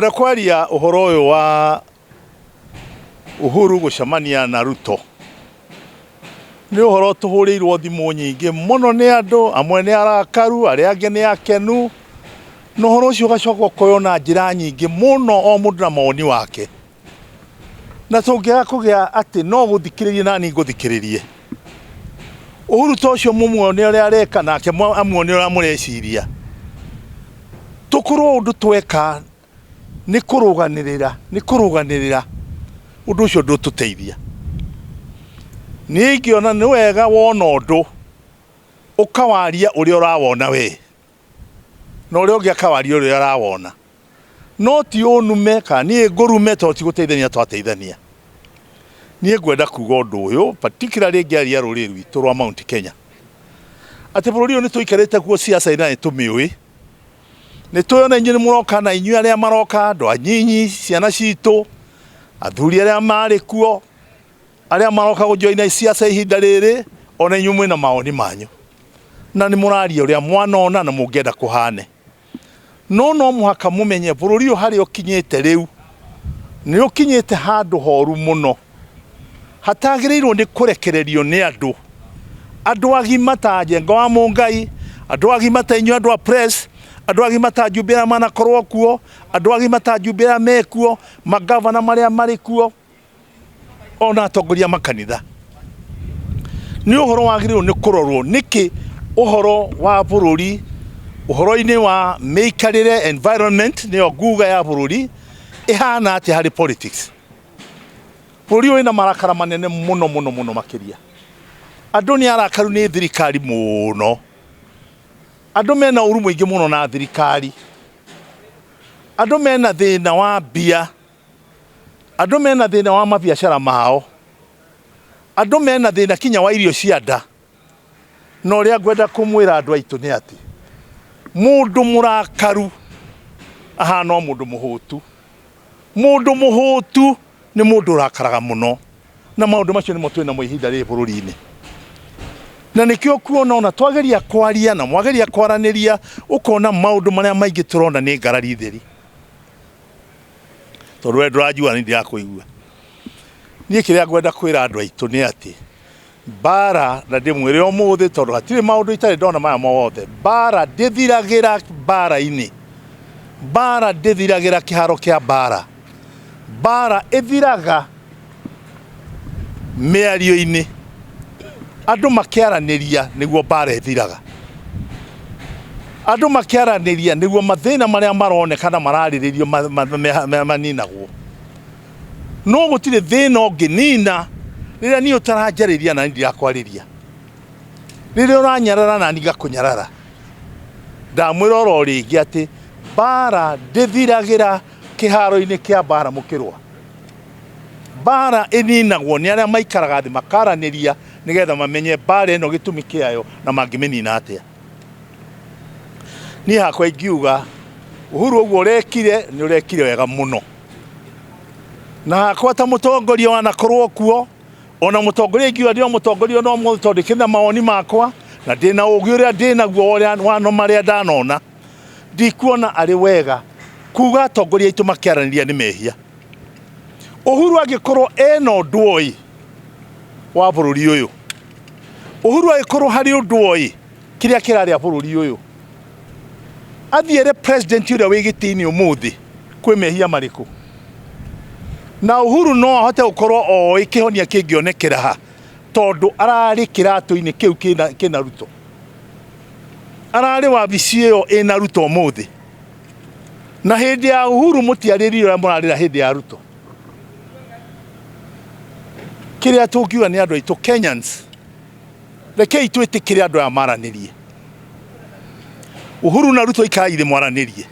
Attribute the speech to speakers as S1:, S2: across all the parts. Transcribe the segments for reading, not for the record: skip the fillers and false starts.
S1: Ngwenda kwaria uhoro uyu wa Uhuru gucemania na Ruto. Ni uhoro tuhurirwo thimu nyingi muno ni andu, amwe ni arakaru, aria angi ni akenu. No uhoro ucio ugacoka ukoyo na njira nyingi muno, o mundu na mawoni wake. Na tungiaga kugia ati no guthikiririe nani nguthikiririe. Uhuru tocio mumuone uria areka nake amuone uria mureciria. Tukurwo undu tweka ni kuruganirira undu ucio ndututeithia. Ningiona ni wega wona undu ukawaria uria urawona we, na uria ungi akawaria uria arawona, no ti unume ka ni ngurume to ti guteithania twateithania. Ni ngwenda kuga undu uyu particularly ngiaria ruri rwitu rwa Mount Kenya, ati bururi ni tuikarite kuo siasa ina tumiui. Ni tuyona inyu ni muroka na inyu aria maroka, andu anyinyi, ciana citu, athuri aria mari kuo, aria maroka gujoina siasa ihinda riri, ona inyu mwina maoni manyu, na ni muraria uria mwanona na mungienda kuhane. No muhaka mumenye bururi uyu hari ukinyite riu ni ukinyite handu horu muno, hatagirirwo ni kurekererio ni andu agima ta Njenga Mungai, andu agima ta inyu andu a press, andu agima ta Jubira manakorwo kuo, andu agima ta Jubira mekuo, magavana maria mari kuo, ona atongoria makanitha. Ni uhoro wagirirwo ni kurorwo niki uhoro wa bururi, uhoro-ini wa meikarire environment niyo nguga ya bururi ihana ati hari politics. Bururi wina marakara manene muno makiria. Andu ni arakaru ni thirikari muno. Andu mena uru muingi muno na thirikari. Andu mena thina wa bia. Andu mena thina wa mabiashara mao. Andu mena thina kinya wa irio cia nda. No uria ngwenda kumwira andu aitu ni ati mundu murakaru ahana mundu muhutu. Mundu muhutu ni mundu urakaraga muno, na maundu macio nimo twina muihinda ri bururi-ini. Na nikio kuona ona twageria kwaria na mwageria kwaraniria, ukona maundu maria maingi turona ni ngarari theri. Tondu we ndurajua ni ndirakuigua. Nie kiria ngwenda kwira andu aitu ni ati bara na ndimwire umuthi, tondu hatiri maundu itari ndona maya mothe, bara ndithiragira bara-ini. Bara ndithiragira kiharo kia bara. Bara ithiraga miario-ini. Andu makiaraniria niguo bara ithiraga. Andu makiaraniria niguo mathina maria maronekana marariririo maninagwo. No gutire thina unginina riria ni utaranjariria na ndirakwariria. Riria uranyarara na ngakunyarara. Ndamwira oro ringi ati bara ndithiragira kiharo-ini kia bara mukirwa. Bara ininagwo ni aria maikaraga thi makaraniria nigetha mamenye bara ino gitumi kiayo na mangimenina atia. Ni hakwa ingiuga Uhuru uguo urekire ni urekire wega muno. Na hakwa ta mutongoria wanakorwo kuo, ona mutongoria ingiuga ndio mutongoria no muthondekithia mawoni makwa, na ndina ugi uria ndinaguo wano maria ndanona, ndikuona ari wega kuga atongoria aitu makiaraniria ni mehia. Uhuru agikorwo eno ndwoi wa bururi uyu, Uhuru agikorwo hari ndwoi kiria kiraria bururi uyu, athiere president uria wigitini umuthi kwi mehia mariku. Na Uhuru no ahote gukorwo oi kihonia kingionekera ha, tondu arari kiratu-ini kiu kina Ruto. Arari wabici iyo ina Ruto umuthi. Na hindi ya Uhuru mutiariri uria murarira hindi ya Ruto. Kiria tungiuga ni andu aitu Kenyans, rekei twitikire andu aya maranirie. Uhuru na Ruto ikaire mwaranirie.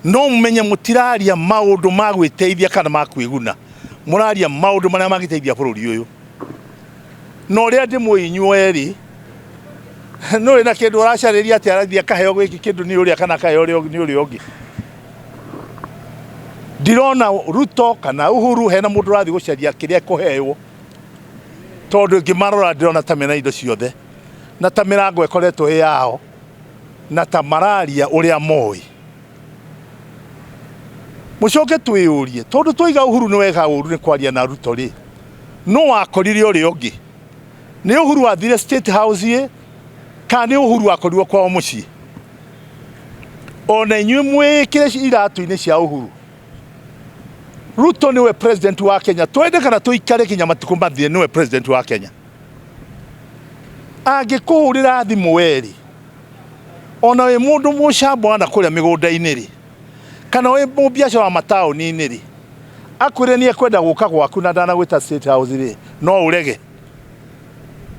S1: No mumenye mutiraria maundu ma gwiteithia kana ma kwiguna, muraria maundu maria magiteithia bururi uyu. No ria ndimwinyu eri no ina kindu uracariria ati arathia kaheo gwiki kindu ni uria kana kaheo ni uria ungi. Ndirona Ruto kana Uhuru hena mundu rathi gucaria kiria kuheyo, tondu ngimarora ndirona ta mena indo ciothe, na ta mirango ikoretwo yao, na ta mararia uria moi. mucoke twiyurie tondu twiga Uhuru ni wega uru ni kwaria na Ruto ri no wakorire uri ongi ni Uhuru wathire State House ye kana Uhuru wakorirwo kwa mucii ona inyuĩ mwĩkĩre iratu-inĩ cia Uhuru. Ruto niwe president wa Kenya, twende kana tuikare kinya matuko mathie niwe president wa Kenya. Angĩkũhũrĩra thimũ weri ona wĩ mũndũ mũcamba na kũrĩa mĩgũnda-inĩ ri kana wĩ mũbiacara wa mataũni-inĩ ri akwĩre nĩ ekwenda gũka gwaku na ndanagwĩta State House ri no ũrege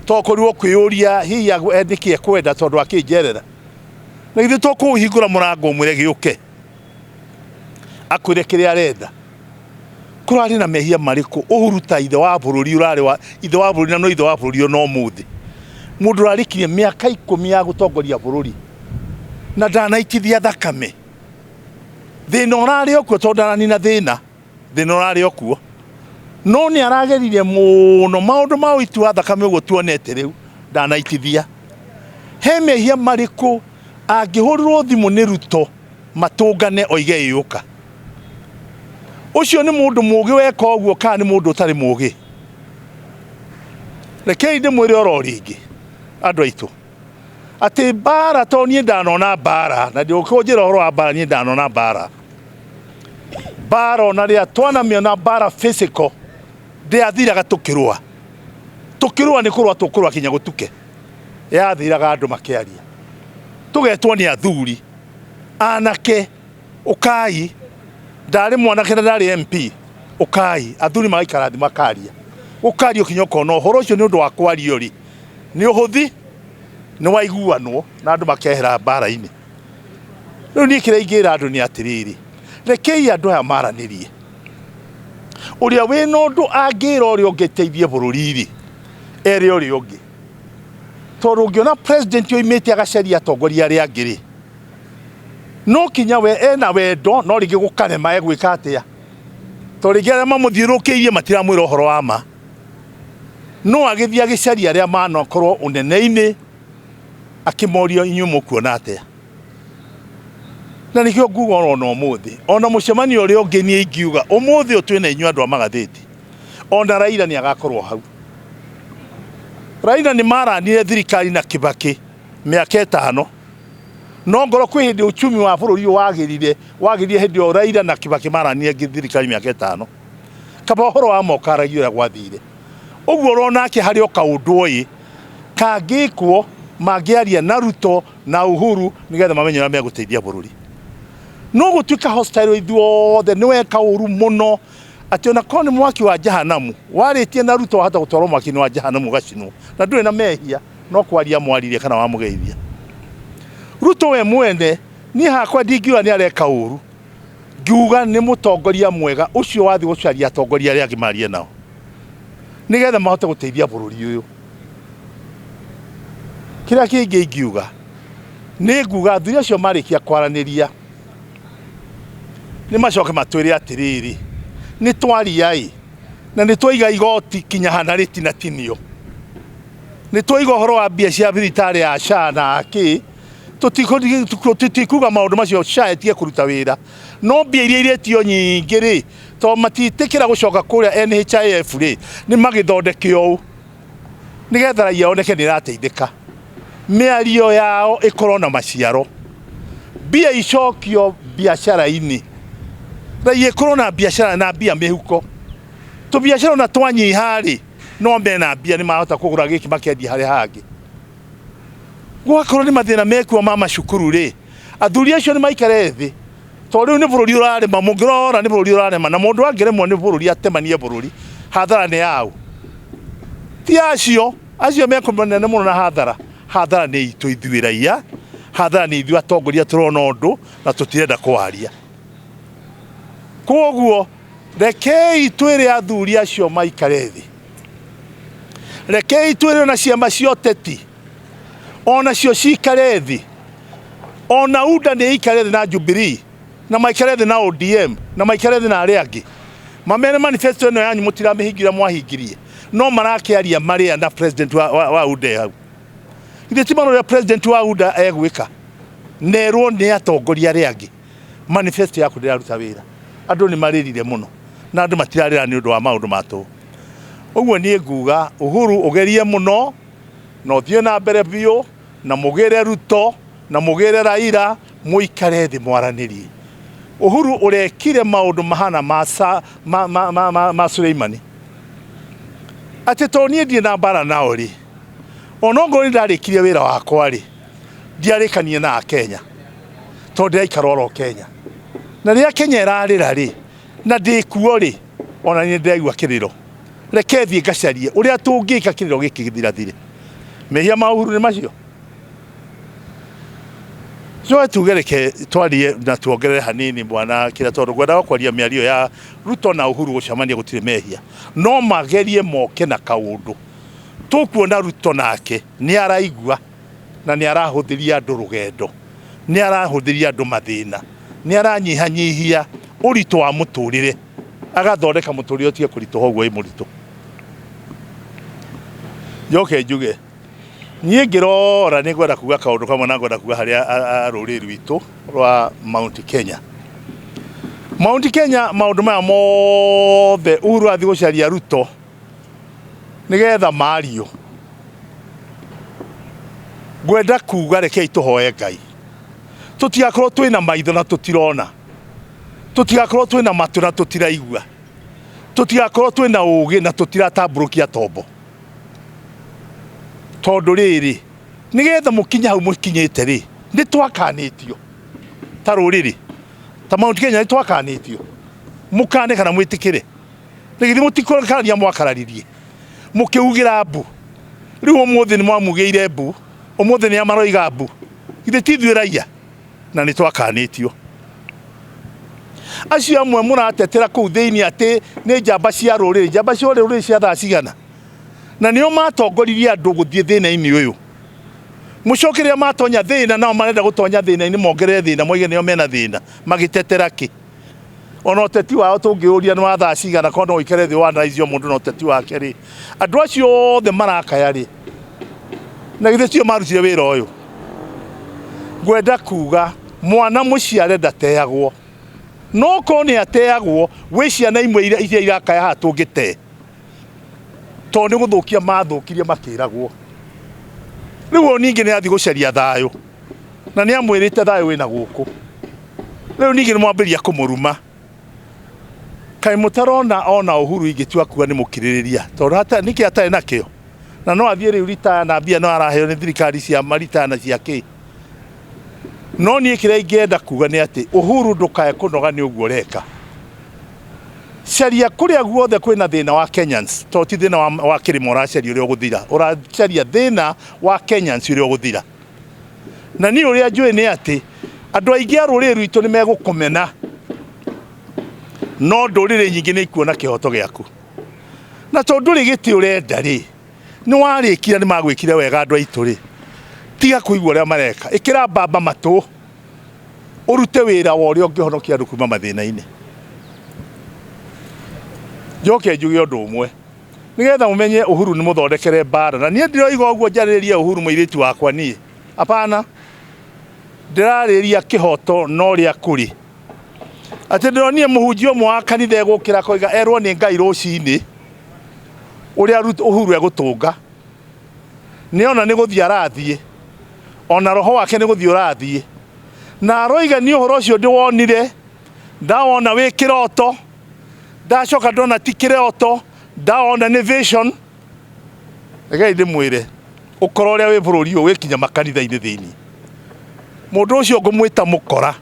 S1: tokorirwo kwĩyũria hihi endĩki ekwenda tondũ akĩnjerera na ithuĩ tũkũhingũra mũrango mwĩre gĩũke akwĩre kĩrĩa arenda. Kũrarĩ na mehia marĩkũ Uhuru ta ithe wa bũrũri ũrarĩ wa ithe wa bũrũri na no ithe wa bũrũri no mũthĩ mũndũ ũrarĩkirie mĩaka 10 ya gũtongoria bũrũri na ndanaitithia thakame thĩna ũrarĩ okuo tondũ ndananina thĩna ũrarĩ okuo no nĩ arageririe mũno maũndũ ma ũitu wa thakame ũguo tuonete rĩu ndanaitithia. He mehia marĩkũ angĩhũrĩrwo thimũ nĩ Ruto matũngane oige yũka ucio nĩ mũndũ mũgĩ weka ũguo kana nĩ mũndũ ũtarĩ mũgĩ? Rekei ndĩmwĩre oro rĩngĩ andũ aitũ atĩ mbara to niĩ ndanona mbara na ndĩgũkũnjĩra ũhoro wa mbara niĩ ndanona mbara ona rĩa twanamĩona mbara physical ndĩathiraga tũkĩrũa nĩ kũrũa tũkũrũa kinya gũtuke yathiraga andũ makĩaria tugetwo nĩ athuri anake ukai ndarĩ mwanake na ndarĩ MP ukai athuri magaikara thĩ makaria ukario kinyoko no horo ũcio nĩ ũndũ wa kwario ri nĩ ũhũthi nĩ waiguanwo na andũ makehera mbara-inĩ. Rĩu niĩ kĩrĩa ingĩra andũ nĩ atĩrĩrĩ rekei andũ aya maranĩrie ũrĩa wĩna ũndũ angĩra ũrĩa ũngĩteithie bũrũri ri ere ũrĩa ũngĩ tondũ ũngĩona president yoimĩte agacaria atongoria arĩa angĩ rĩ no kinya we ena wendo no rĩngĩ gũkarema egwĩka atĩa tondũ rĩngĩ arĩa mamũthiũrũrũkĩirie matiramwĩra ũhoro wa ma no agĩthiĩ agĩcaria arĩa manakorwo ũnene-inĩ akĩmoria inyuĩ mũkuona atĩa. Na nĩkĩo nguga ona ũmũthĩ ona mũcemanio ũrĩa ũngĩ niĩ ingiuga ũmũthĩ ũtwĩna inyuĩ andũ a magathĩti ona Raila nĩ agakorwo hau. Raila nĩ maranire thirikari na Kibaki mĩaka 5 no ngoro kwĩ hĩndĩ uchumi wa bũrũri wagĩrire hĩndĩ o Raila na Kibaki maranire thirikari mĩaka 5 kaba ũhoro wa mokaragio ũrĩa gwathire ũguo ũronake harĩ o kaũndũ ũyĩ kangĩkwo mangĩaria na Ruto na Uhuru nĩgetha mamenye ũrĩa megũteithia bũrũri. No gũtuĩka hostile ithuothe nĩ weka ũru mũno atĩ ona korwo nĩ mwaki wa jahanamu warĩtie na Ruto wahota gũtwarwo mwaki-inĩ wa jahanamu ũgacinwo na ndũrĩ na mehia no kwaria mwaririe kana wamũgeithia. Ruto we mwene niĩ hakwa ndingiuga nĩ areka ũru ngiuga nĩ mũtongoria mwega ũcio wathi gũcaria atongoria arĩa angĩ marie nao nĩgetha mahote gũteithia bũrũri ũyũ. Kĩrĩa kĩngĩ ingiuga nĩ nguga athuri acio marĩkia kwaranĩria nĩ macoke matwĩre atĩrĩrĩ nĩ twariai na nĩ twaiga igoti kinya hana rĩtinatinio nĩ twaiga ũhoro wa mbia cia thibitarĩ ya SHA na akĩ tutikuga maũndũ macio SHA etige kũruta wĩra no mbia iria iretio nyingĩ rĩ to matitĩkĩra gũcoka kũrĩa NHIF rĩ nĩ magĩthondeke ũũ nĩgetha raia oneke nĩ ĩrateithĩka mĩario yao ĩkorwo na maciaro mbia icokio biacara-inĩ raia ĩkorwo na biacara na mbia mĩhuko tũbiacara na twanyiha rĩ no mena mbia nĩ mahota kũgũra gĩkĩ makendia harĩa hangĩ. Gwakorwo nĩ mathĩna mekuo ma macukuru rĩ athuri acio nĩ maikare thĩ tondũ rĩu nĩ bũrũri ũrarema mũngĩrora nĩ bũrũri ũrarema na mũndũ angĩremwo nĩ bũrũri atemanie bũrũri hathara nĩ yaũ ti acio mekũmenya mũno na hathara nĩ itũ ithuĩ raia hathara nĩ ithuĩ atongoria tũrona ũndũ na tũtirenda kwaria. Koguo rekei twĩre athuri acio maikare thĩ rekei twĩre na ciama cia ũteti ona cio cikare thĩ ona UDA nĩ ikare thĩ na Jubilee na maikare thĩ na ODM na maikare thĩ na arĩa angĩ mamene manifesto ĩno yanyu mũtiramĩhingira mwahingirie no marakĩaria marĩa na president wa UDA hau ithe ti marũrĩa president wa UDA egwĩka nerwo nĩ atongoria arĩa angĩ manifesto yaku ndĩraruta wĩra andu ni maririre muno na andu matirarira ni undu wa maundu matu uguo nie nguga Uhuru ugerie muno no thie na mbere biu na mugire Ruto na mugire Raila muikare thi mwaranirie Uhuru urekire maundu mahana ma Suleimani ati to nie ndie na bara nao ri onongo ni ndarikirie wira wakwa ri ndiarikanie na Kenya to ndiraikara oro Kenya na ria Kenya irarira ri na ndikuo ri ona ni ndegwa kiriro reke thie ngacarie uria tungika kiriro giki githirathire mehia ma Uhuru ni macio so tugereke twarie na tuongerere hanini bwana kila tondu gwenda kwaria miario ya Ruto na Uhuru gucamania gutire mehia no magerie moke na kaundu tukuona Ruto nake ni araigua na ni arahuthiria andu rugendo ni arahuthiria andu mathina ni aranyihanyihia urito wa muturire agathondeka muturire utige kurito hoguo i murito joke njuge nie ngirora ni gwenda kuga kaundu kamwe na gwenda kuga haria ruriri rwitu rwa Mount Kenya maundu maya mothe Uhuru athi gucaria Ruto nigetha mario gwenda kuga rekei tuhoe Ngai tutigakorwo twina maitho na tutirona tutigakorwo twina matu na tutiraigua tutigakorwo twina ugi na tutiratamburukia tombo tondu riri nigetha mukinya hau mukinyite ri ni twakanitio ta ruriri ta Mount Kenya ni twakanitio mukane kana mwitikire nigithi mutikorania mwakararirie mukiugira mbu riu umuthi ni mwamugeire mbu umuthi ni amaroiga mbu ithe tithwe raia na ni twakanitio acio amwe muratetera kuu thiini ati ni njamba cia ruriri njamba cia ruriri cia thaa cigana na nio matongoririe andu guthie thina-ini uyu mucokeria matonya thina nao marenda gutonya thina-ini mongerere thina moige nio mena thina magitetera ki ona uteti wao tungiuria ni wa thaa cigana kono uikare thi wanaizio mundu na uteti wake ri andu acio othe marakaya ri na githe cio marutire wira uyu gwenda kuga mwana muciare ndateagwo no koni ateagwo wi ciana imwe iria irakaya ha tungite to ni guthukia mathukirie makiragwo riu ningi ni athi gucaria thayo na ni amwirite thayo wina guku riu ningi ni mwambiria kumuruma kai mutarona ona Uhuru ingitua kuga ni mukiririria tondu hata niki atari nakio na no athie riu ritaya na mbia no araheo ni thirikari cia maritaya na cia ki no ni kire ingenda kuga ni ati Uhuru ndukae kunoga ni uguo reka caria kuria guothe kwina thina wa Kenyans to ti thina wa kirimo uracaria uria uguthira uracaria thina wa Kenyans uria uguthira na ni uria njui ni ati andu aingi a ruriri rwitu ni megukumena no nduriri nyingi ni ikuona kihoto giaku na tondu ri giti urenda ri ni warikira ni magwikire wega andu aitu ri tiga kuigua uria mareka ikira mbamba matu urute wira wa uria ungihonokia andu kuma mathina-ini joke njuge undu umwe nigetha mumenye Uhuru ni muthondekere bara na nie ndiroiga uguo njariria Uhuru muiritu wakwa nie apana ndirariria kihoto no ria kuri ati ndironie muhunjio mwa kanitha egukira koiga erwo ni Ngai rucini uria Uhuru egutunga ni ona ni guthia arathie ona roho wake ni guthia urathie na aroiga ni uhoro ucio ndiwonire ndawona wi kiroto ndacoka ndona ti kiroto ndawona ni vision reke ndimwire ukora uria wi bururi uyu wikinya makanitha-ini thiini mundu ucio ngumwita mukora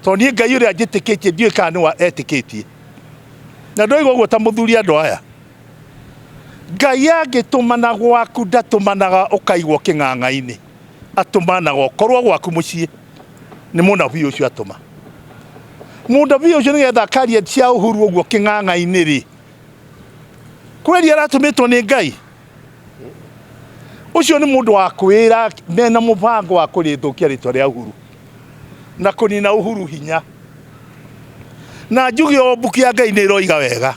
S1: to ni Ngai uria njitikitie ndiui kana ni wa etikitie na ndoiga uguo ta muthuri andu aya Ngai angitumana gwaku ndatumanaga ukaigwo king'ang'a-ini atumanaga ukorwo gwaku mucii ni munabii ucio atuma munabii ucio nigetha akaria cia Uhuru uguo king'ang'a-ini ri kweli aratumitwo ni Ngai ucio ni mundu wa kwira mena mubango wa kurithukia ritwa ria Uhuru na kunina Uhuru hinya na njuge o mbuku ya Ngai ni iroiga wega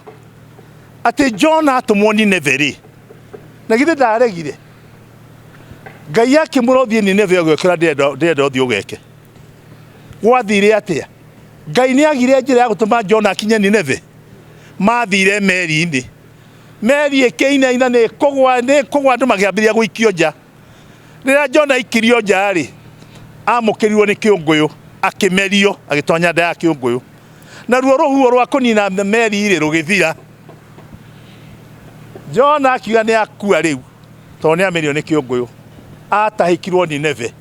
S1: ati John atumwo Nineve ri na githe ndaregire Ngai yake murothie Nineve ogekira ndenda uthio ugeke gwathire atia Ngai nĩ agire njĩra ya gũtũma Jona akinye Nineve. Mathire meri-inĩ. Meri ĩkĩinaina nĩ kũgwa andũ makĩambĩrĩria gũikio nja. Rĩrĩa Jona aikirio nja rĩ, amũkĩrirwo nĩ kĩũngũyũ, akĩmerio, agĩtonya nda ya kĩũngũyũ. Na ruo rũhuho rwa kũnina meri irĩ rũgĩthira. Jona akiuga nĩ akua rĩu, tondũ nĩ amerio nĩ kĩũngũyũ. Atahĩkirwo Nineve,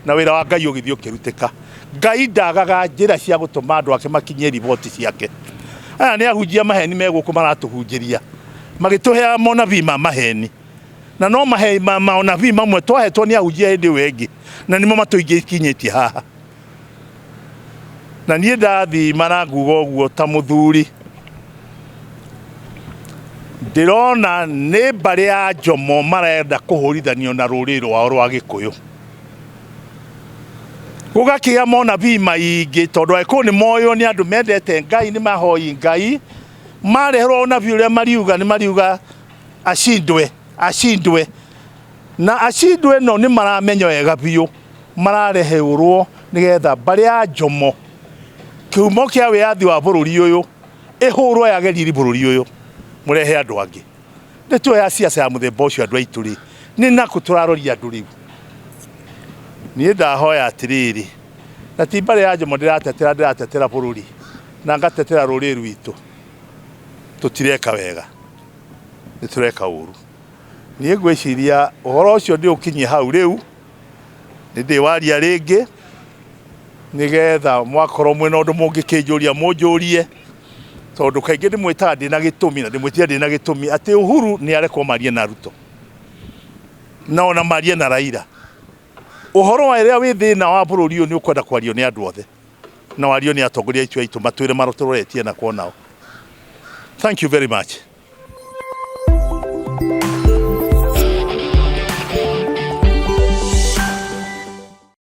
S1: na wĩra wa Ngai ũgĩthiĩ ũkĩrutĩka. Ngai ndagaga njĩra cia gũtũma andũ ake makinyie riboti ciake. Aya nĩ ahunjia maheni megũkũ maratũhunjĩria, magĩtũheaga monabii ma maheni. Na no maonabii mamwe twahetwo nĩ ahunjia hĩndĩ ĩyo ĩngĩ, na nĩmo matũkinyĩtie haha. Na niĩ ndathima na nguga ũguo ta mũthuri, ndĩrona nĩ mbarĩ ya Njomo marenda kũhũrithanio na rũrĩrĩ rwao rwa Gĩkũyũ. Gũgakĩgĩa monabii maingĩ, tondũ angĩkorwo nĩ moywo nĩ andũ mendete Ngai, nĩ mahoi Ngai, mareherwo onabii ũrĩa mariuga acindwe. Na acindwe no nĩ maramenya wega biũ, marareherwo nĩgetha mbarĩ ya Njomo kĩhumo kĩa wĩyathi wa bũrũri ũyũ ĩhũrwo yage riri bũrũri ũyũ, mũrehe andũ angĩ. Nĩ tuoya siasa ya mũthemba ũcio andũ aitũ rĩ, nĩ nakũ tũraroria andũ rĩu. Niĩ ndahoya atĩrĩrĩ, na ti mbarĩ ya Njomo ndĩratetera bũrũri, na ngatetera rũrĩrĩ rwitũ. Tũtireka wega, nĩ tũreka ũru. Niĩ ngwĩciria ũhoro ũcio ndĩũkinyie hau rĩu, nĩ ndĩwaria rĩngĩ, nĩgetha mwakorwo mwĩna ũndũ mũngĩkĩnjũria mũnjũrie, tondũ kaingĩ ndĩmwĩtaga ndĩna gĩtũmi, na ndĩmwĩtire ndĩna gĩtũmi atĩ Uhuru nĩ arekwo marie na Ruto, na ona marie na Raila. Ũhoro wa rĩrĩa wĩ thĩna wa bũrũri ũyũ nĩ ũkwenda kwario nĩ andũ othe, na wario nĩ atongoria aitũ matwĩre marotũroretie na kuonao. Thank you very much.